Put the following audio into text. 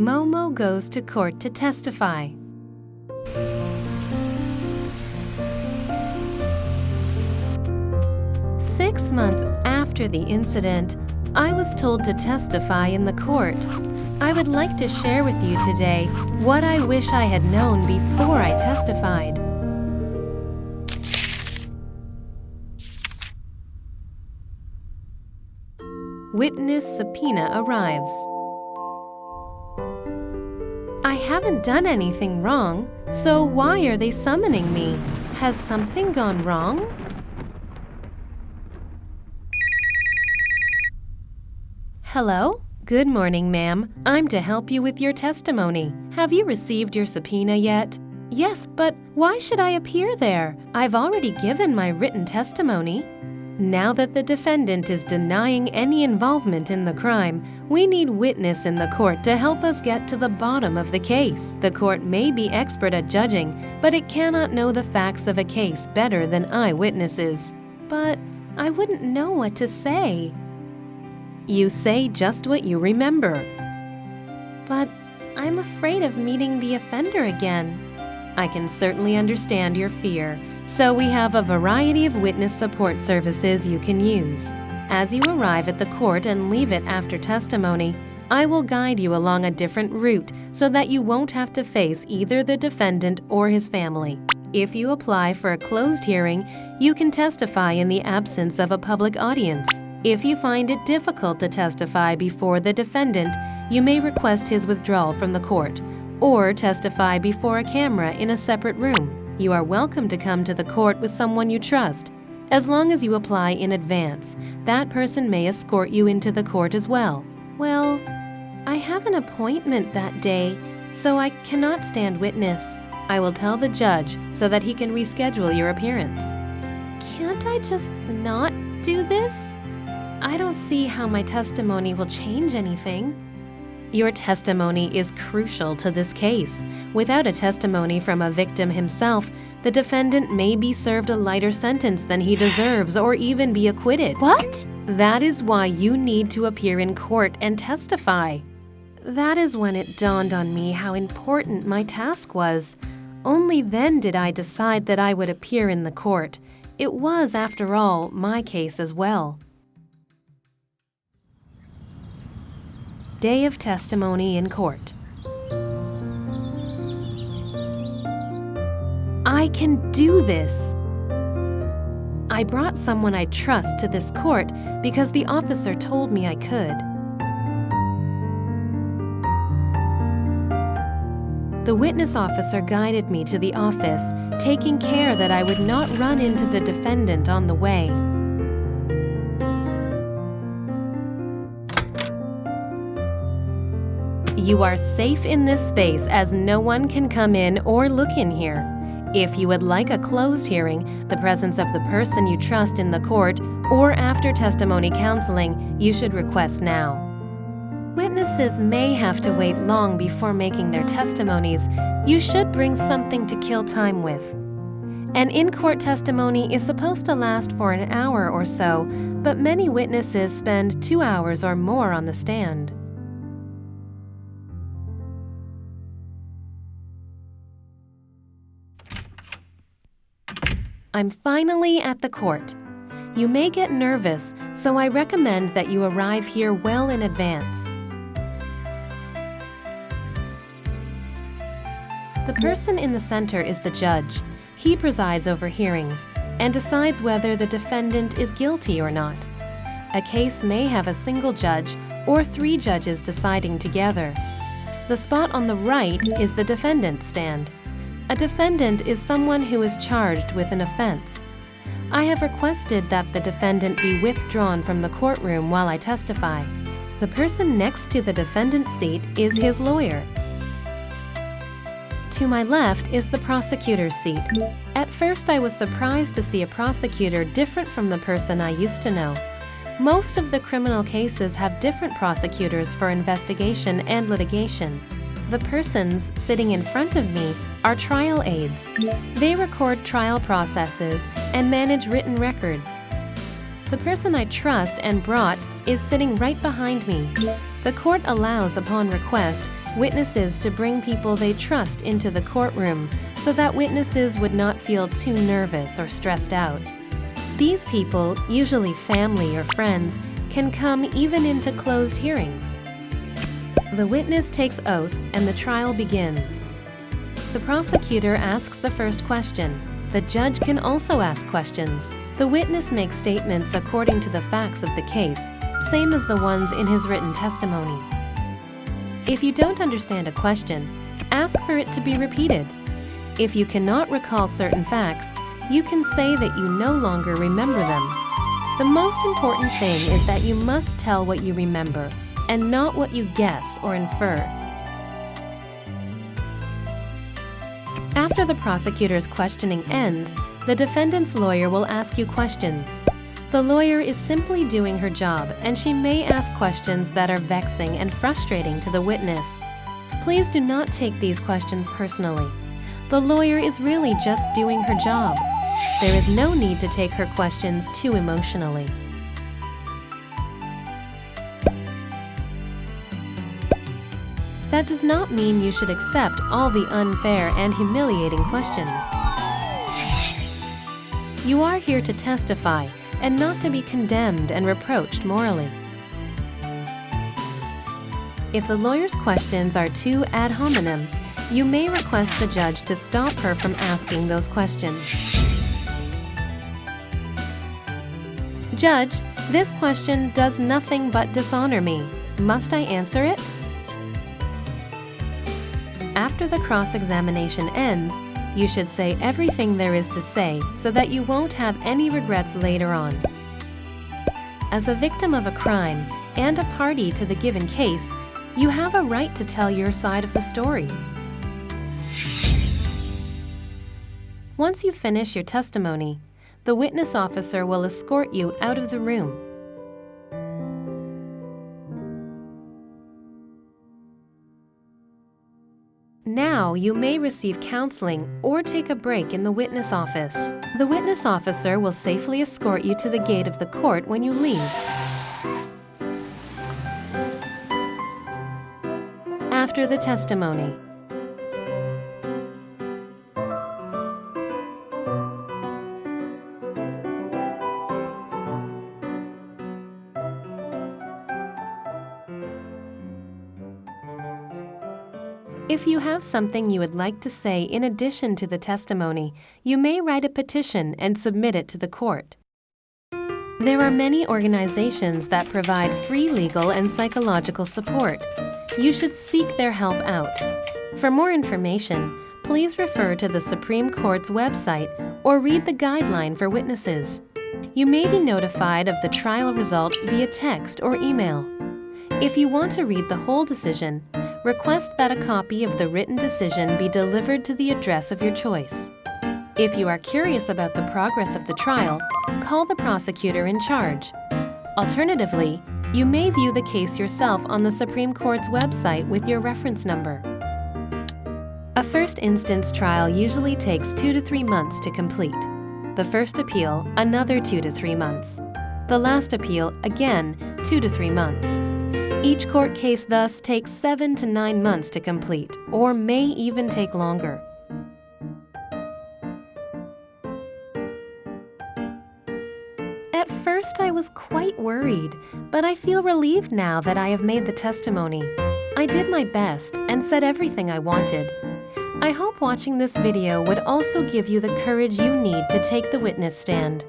Momo goes to court to testify. Six months after the incident, I was told to testify in the court. I would like to share with you today what I wish I had known before I testified. Witness subpoena arrives. I haven't done anything wrong, so why are they summoning me? Has something gone wrong? Hello? Good morning, ma'am. I'm to help you with your testimony. Have you received your subpoena yet? Yes, but why should I appear there? I've already given my written testimony. Now that the defendant is denying any involvement in the crime, we need witness in the court to help us get to the bottom of the case. The court may be expert at judging, but it cannot know the facts of a case better than eyewitnesses. But I wouldn't know what to say. You say just what you remember. But I'm afraid of meeting the offender again. I can certainly understand your fear, so we have a variety of witness support services you can use. As you arrive at the court and leave it after testimony, I will guide you along a different route so that you won't have to face either the defendant or his family. If you apply for a closed hearing, you can testify in the absence of a public audience. If you find it difficult to testify before the defendant, you may request his withdrawal from the court or testify before a camera in a separate room. You are welcome to come to the court with someone you trust. As long as you apply in advance, that person may escort you into the court as well. Well, I have an appointment that day, so I cannot stand witness. I will tell the judge so that he can reschedule your appearance. Can't I just not do this? I don't see how my testimony will change anything. Your testimony is crucial to this case. Without a testimony from a victim himself, the defendant may be served a lighter sentence than he deserves or even be acquitted. What? That is why you need to appear in court and testify. That is when it dawned on me how important my task was. Only then did I decide that I would appear in the court. It was, after all, my case as well. Day of testimony in court. I can do this! I brought someone I trust to this court because the officer told me I could. The witness officer guided me to the office, taking care that I would not run into the defendant on the way. You are safe in this space as no one can come in or look in here. If you would like a closed hearing, the presence of the person you trust in the court, or after testimony counseling, you should request now. Witnesses may have to wait long before making their testimonies. You should bring something to kill time with. An in-court testimony is supposed to last for an hour or so, but many witnesses spend 2 hours or more on the stand. I'm finally at the court. You may get nervous, so I recommend that you arrive here well in advance. The person in the center is the judge. He presides over hearings and decides whether the defendant is guilty or not. A case may have a single judge or 3 judges deciding together. The spot on the right is the defendant's stand. A defendant is someone who is charged with an offense. I have requested that the defendant be withdrawn from the courtroom while I testify. The person next to the defendant's seat is his lawyer. To my left is the prosecutor's seat. At first, I was surprised to see a prosecutor different from the person I used to know. Most of the criminal cases have different prosecutors for investigation and litigation. The persons sitting in front of me are trial aides. They record trial processes and manage written records. The person I trust and brought is sitting right behind me. The court allows, upon request, witnesses to bring people they trust into the courtroom so that witnesses would not feel too nervous or stressed out. These people, usually family or friends, can come even into closed hearings. The witness takes oath and the trial begins. The prosecutor asks the first question. The judge can also ask questions. The witness makes statements according to the facts of the case, same as the ones in his written testimony. If you don't understand a question, ask for it to be repeated. If you cannot recall certain facts, you can say that you no longer remember them. The most important thing is that you must tell what you remember and not what you guess or infer. After the prosecutor's questioning ends, the defendant's lawyer will ask you questions. The lawyer is simply doing her job, and she may ask questions that are vexing and frustrating to the witness. Please do not take these questions personally. The lawyer is really just doing her job. There is no need to take her questions too emotionally. That does not mean you should accept all the unfair and humiliating questions. You are here to testify and not to be condemned and reproached morally. If the lawyer's questions are too ad hominem, you may request the judge to stop her from asking those questions. Judge, this question does nothing but dishonor me. Must I answer it? After the cross-examination ends, you should say everything there is to say so that you won't have any regrets later on. As a victim of a crime and a party to the given case, you have a right to tell your side of the story. Once you finish your testimony, the witness officer will escort you out of the room. Now you may receive counseling or take a break in the witness office. The witness officer will safely escort you to the gate of the court when you leave. After the testimony. If you have something you would like to say in addition to the testimony, you may write a petition and submit it to the court. There are many organizations that provide free legal and psychological support. You should seek their help out. For more information, please refer to the Supreme Court's website or read the guideline for witnesses. You may be notified of the trial result via text or email. If you want to read the whole decision, request that a copy of the written decision be delivered to the address of your choice. If you are curious about the progress of the trial, call the prosecutor in charge. Alternatively, you may view the case yourself on the Supreme Court's website with your reference number. A first instance trial usually takes 2 to 3 months to complete. The first appeal, another 2 to 3 months. The last appeal, again, 2 to 3 months. Each court case thus takes 7 to 9 months to complete, or may even take longer. At first I was quite worried, but I feel relieved now that I have made the testimony. I did my best and said everything I wanted. I hope watching this video would also give you the courage you need to take the witness stand.